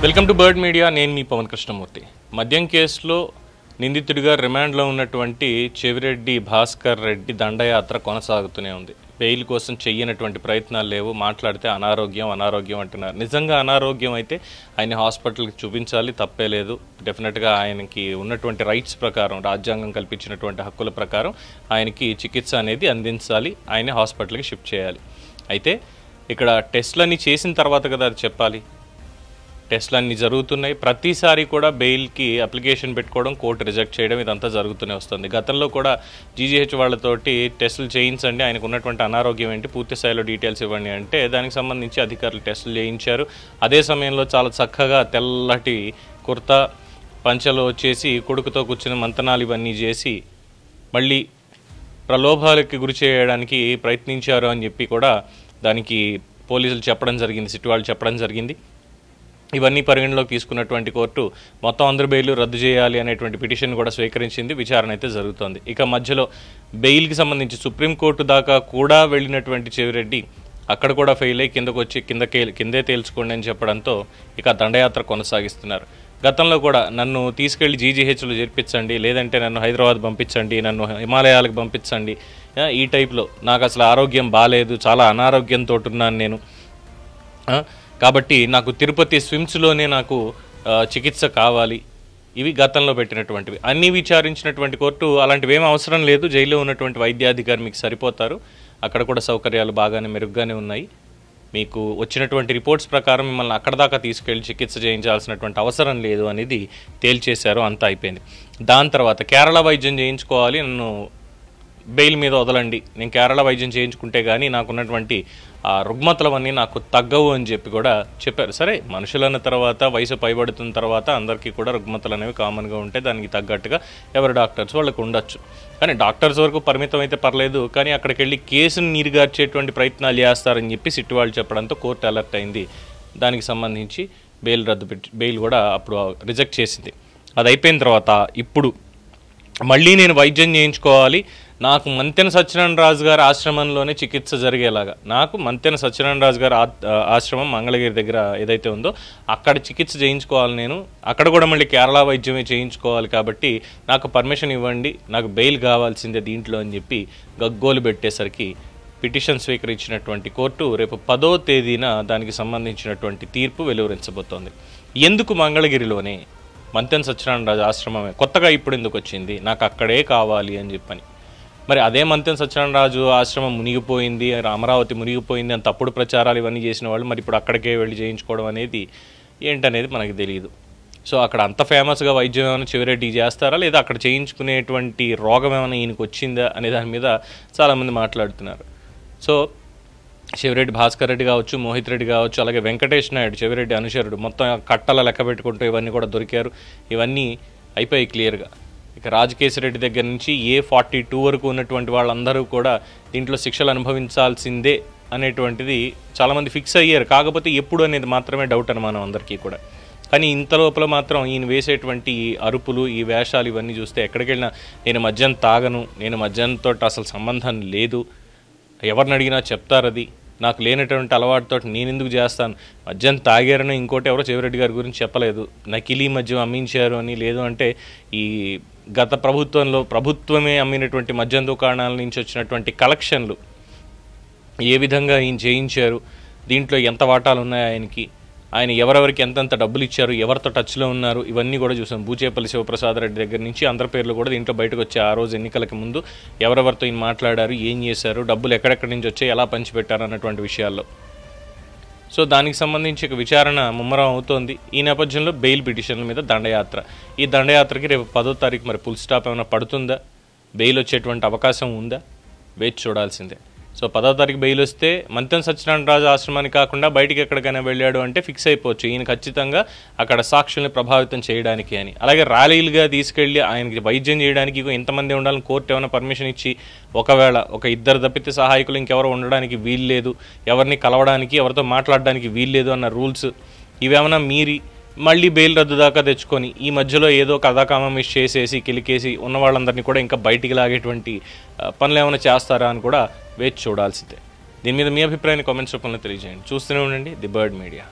Welcome to bird media. నేను మీ పవన్ కృష్ణమూర్తి. మద్యం కేసులో నిందితుడిగా రిమాండ్లో ఉన్నటువంటి చెవిరెడ్డి భాస్కర్ రెడ్డి దండయాత్ర కొనసాగుతూనే ఉంది. బెయిల్ కోసం చెయ్యనటువంటి ప్రయత్నాలు లేవు. మాట్లాడితే అనారోగ్యం అంటున్నారు. నిజంగా అనారోగ్యం అయితే ఆయన హాస్పిటల్కి చూపించాలి, తప్పే లేదు. డెఫినెట్గా ఆయనకి ఉన్నటువంటి రైట్స్ ప్రకారం, రాజ్యాంగం కల్పించినటువంటి హక్కుల ప్రకారం ఆయనకి చికిత్స అనేది అందించాలి. ఆయన హాస్పిటల్కి షిఫ్ట్ చేయాలి. అయితే ఇక్కడ టెస్టులన్నీ చేసిన తర్వాత కదా అది చెప్పాలి. టెస్టులు అన్నీ జరుగుతున్నాయి. ప్రతిసారి కూడా బెయిల్కి అప్లికేషన్ పెట్టుకోవడం, కోర్టు రిజెక్ట్ చేయడం, ఇదంతా జరుగుతూనే వస్తుంది. గతంలో కూడా జీజీహెచ్ వాళ్ళతోటి టెస్టులు చేయించండి, ఆయనకు ఉన్నటువంటి అనారోగ్యం ఏంటి, పూర్తి స్థాయిలో డీటెయిల్స్ ఇవ్వండి అంటే దానికి సంబంధించి అధికారులు టెస్టులు చేయించారు. అదే సమయంలో చాలా చక్కగా తెల్లటి కుర్తా పంచలో వచ్చేసి కొడుకుతో కూర్చుని మంతనాలు ఇవన్నీ చేసి మళ్ళీ ప్రలోభాలకి గురి చేయడానికి ప్రయత్నించారు అని చెప్పి కూడా దానికి పోలీసులు చెప్పడం జరిగింది, సిటీ వాళ్ళు చెప్పడం జరిగింది. ఇవన్నీ పరిగణలోకి తీసుకున్నటువంటి కోర్టు మొత్తం అందరి బెయిల్ రద్దు చేయాలి అనేటువంటి పిటిషన్ కూడా స్వీకరించింది. విచారణ అయితే జరుగుతోంది. ఇక మధ్యలో బెయిల్కి సంబంధించి సుప్రీంకోర్టు దాకా కూడా వెళ్ళినటువంటి చెవిరెడ్డి అక్కడ కూడా ఫెయిల్ అయ్యి కిందకు వచ్చి కిందే తేల్చుకోండి అని చెప్పడంతో ఇక దండయాత్ర కొనసాగిస్తున్నారు. గతంలో కూడా నన్ను తీసుకెళ్లి జీజీహెచ్లో చేర్పించండి, లేదంటే నన్ను హైదరాబాద్ పంపించండి, నన్ను హిమాలయాలకు పంపించండి, ఈ టైప్లో నాకు అసలు ఆరోగ్యం బాగాలేదు, చాలా అనారోగ్యంతో ఉన్నాను నేను, కాబట్టి నాకు తిరుపతి స్విమ్స్లోనే నాకు చికిత్స కావాలి, ఇవి గతంలో పెట్టినటువంటివి. అన్నీ విచారించినటువంటి కోర్టు అలాంటివి ఏం అవసరం లేదు, జైల్లో ఉన్నటువంటి వైద్యాధికారి మీకు సరిపోతారు, అక్కడ కూడా సౌకర్యాలు బాగానే మెరుగ్గానే ఉన్నాయి, మీకు వచ్చినటువంటి రిపోర్ట్స్ ప్రకారం మిమ్మల్ని అక్కడ దాకా తీసుకెళ్లి చికిత్స చేయించాల్సినటువంటి అవసరం లేదు అనేది తేల్చేశారు. అంతా అయిపోయింది. దాని తర్వాత కేరళ వైద్యం చేయించుకోవాలి, నన్ను బెయిల్ మీద వదలండి, నేను కేరళ వైద్యం చేయించుకుంటే కానీ నాకున్నటువంటి ఆ రుగ్మతలవన్నీ నాకు తగ్గవు అని చెప్పి కూడా చెప్పారు. సరే, మనుషులన్న తర్వాత వయసు పైబడుతున్న తర్వాత అందరికీ కూడా రుగ్మతలు అనేవి కామన్గా ఉంటాయి. దానికి తగ్గట్టుగా ఎవరి డాక్టర్స్ వాళ్ళకు ఉండొచ్చు. కానీ డాక్టర్స్ వరకు పరిమితం అయితే పర్లేదు, కానీ అక్కడికి వెళ్ళి కేసును నీరుగార్చేటువంటి ప్రయత్నాలు చేస్తారని చెప్పి సిట్టు వాళ్ళు చెప్పడంతో కోర్టు అలర్ట్ అయింది. దానికి సంబంధించి బెయిల్ కూడా అప్పుడు రిజెక్ట్ చేసింది. అది అయిపోయిన తర్వాత ఇప్పుడు మళ్ళీ నేను వైద్యం చేయించుకోవాలి, నాకు మంతెన సత్యనారాయణ రాజు గారి ఆశ్రమంలోనే చికిత్స జరిగేలాగా, నాకు మంతెన సత్యనారాయణ రాజు గారి ఆశ్రమం మంగళగిరి దగ్గర ఏదైతే ఉందో అక్కడ చికిత్స చేయించుకోవాలి, నేను అక్కడ కూడా మళ్ళీ కేరళ వైద్యమే చేయించుకోవాలి, కాబట్టి నాకు పర్మిషన్ ఇవ్వండి, నాకు బెయిల్ కావాల్సిందే దీంట్లో అని చెప్పి గగ్గోలు పెట్టేసరికి పిటిషన్ స్వీకరించినటువంటి కోర్టు రేపు 10వ తేదీన దానికి సంబంధించినటువంటి తీర్పు వెలువరించబోతోంది. ఎందుకు మంగళగిరిలోనే మంతెన సత్యనారాయణ రాజు ఆశ్రమమే కొత్తగా ఇప్పుడు ఎందుకు వచ్చింది, నాకు అక్కడే కావాలి అని చెప్పని. మరి అదే మంతెన సత్యనారాయణ రాజు ఆశ్రమం మునిగిపోయింది, అమరావతి మునిగిపోయింది అని తప్పుడు ప్రచారాలు ఇవన్నీ చేసిన వాళ్ళు మరి ఇప్పుడు అక్కడికే వెళ్ళి చేయించుకోవడం అనేది ఏంటనేది మనకు తెలియదు. సో అక్కడ అంత ఫేమస్గా వైద్యం ఏమైనా చెవిరెడ్డి చేస్తారా, లేదా అక్కడ చేయించుకునేటువంటి రోగం ఏమైనా ఈయనకు వచ్చిందా అనే దాని మీద చాలామంది మాట్లాడుతున్నారు. సో చెవిరెడ్డి భాస్కర్ రెడ్డి కావచ్చు, మోహిత్ రెడ్డి కావచ్చు, అలాగే వెంకటేష్ నాయుడు చెవిరెడ్డి అనుచరుడు మొత్తం కట్టల లెక్క పెట్టుకుంటూ ఇవన్నీ కూడా దొరికారు. ఇవన్నీ అయిపోయి క్లియర్గా. ఇక రాజకేశ్వరరెడ్డి దగ్గర నుంచి A42 వరకు ఉన్నటువంటి వాళ్ళందరూ కూడా దీంట్లో శిక్షలు అనుభవించాల్సిందే అనేటువంటిది చాలామంది ఫిక్స్ అయ్యారు. కాకపోతే ఎప్పుడు అనేది మాత్రమే డౌట్ అనుమానం అందరికీ కూడా. కానీ ఇంత లోపల మాత్రం ఈయన వేసేటువంటి ఈ అరుపులు, ఈ వేషాలు ఇవన్నీ చూస్తే ఎక్కడికి వెళ్ళినా నేను మద్యం తాగను, నేను మద్యంతో అసలు సంబంధం లేదు, ఎవరిని అడిగినా చెప్తారు, అది నాకు లేనటువంటి అలవాటుతో నేను ఎందుకు చేస్తాను, మద్యం తాగారని ఇంకోటి ఎవరో చెవిరెడ్డి గారి గురించి చెప్పలేదు, నకిలీ మద్యం అమ్మించారు అని, లేదు అంటే ఈ గత ప్రభుత్వమే అమ్మినటువంటి మద్యం దుకాణాల నుంచి వచ్చినటువంటి కలెక్షన్లు ఏ విధంగా ఈయన చేయించారు, దీంట్లో ఎంత వాటాలు ఉన్నాయి ఆయనకి, ఆయన ఎవరెవరికి ఎంతెంత డబ్బులు ఇచ్చారు, ఎవరితో టచ్లో ఉన్నారు, ఇవన్నీ కూడా చూసాం. బూచేపల్లి శివప్రసాద్ రెడ్డి దగ్గర నుంచి అందరి పేర్లు కూడా దీంట్లో బయటకు వచ్చాయి. ఆ రోజు ఎన్నికలకు ముందు ఎవరెవరితో ఈయన మాట్లాడారు, ఏం చేశారు, డబ్బులు ఎక్కడెక్కడి నుంచి వచ్చాయి, ఎలా పంచిపెట్టారు అన్నటువంటి విషయాల్లో. సో దానికి సంబంధించి విచారణ ముమ్మరం అవుతోంది. ఈ నేపథ్యంలో బెయిల్ పిటిషన్ల మీద దండయాత్ర. ఈ దండయాత్రకి రేపు 10వ తారీఖు మరి ఫుల్ స్టాప్ ఏమైనా పడుతుందా, బెయిల్ వచ్చేటువంటి అవకాశం ఉందా, వేచి చూడాల్సిందే. సో 10వ తారీఖు బెయిల్ వస్తే మంతెన సత్యనారాయణ రాజు ఆశ్రమానికి కాకుండా బయటికి ఎక్కడికైనా వెళ్ళాడు అంటే ఫిక్స్ అయిపోవచ్చు ఈయన ఖచ్చితంగా అక్కడ సాక్షుల్ని ప్రభావితం చేయడానికి అని. అలాగే ర్యాలీలుగా తీసుకెళ్లి ఆయనకి వైద్యం చేయడానికి ఎంతమంది ఉండాలని కోర్టు ఏమైనా పర్మిషన్ ఇచ్చి, ఒకవేళ ఒక ఇద్దరు తప్పితే సహాయకులు ఇంకెవరో ఉండడానికి వీల్లేదు, ఎవరిని కలవడానికి ఎవరితో మాట్లాడడానికి వీల్లేదు అన్న రూల్స్ ఇవేమైనా మీరి మళ్ళీ బెయిల్ రద్దు దాకా తెచ్చుకొని ఈ మధ్యలో ఏదో కథాకామమిష్ చేసేసి కిలికేసి ఉన్న వాళ్ళందరినీ కూడా ఇంకా బయటికి లాగేటువంటి పనులు ఏమైనా చేస్తారా అని కూడా వేచి చూడాల్సిందే. దీని మీద మీ అభిప్రాయాన్ని కామెంట్స్ రూపంలో తెలియజేయండి. చూస్తూనే ఉండండి ది బర్డ్ మీడియా.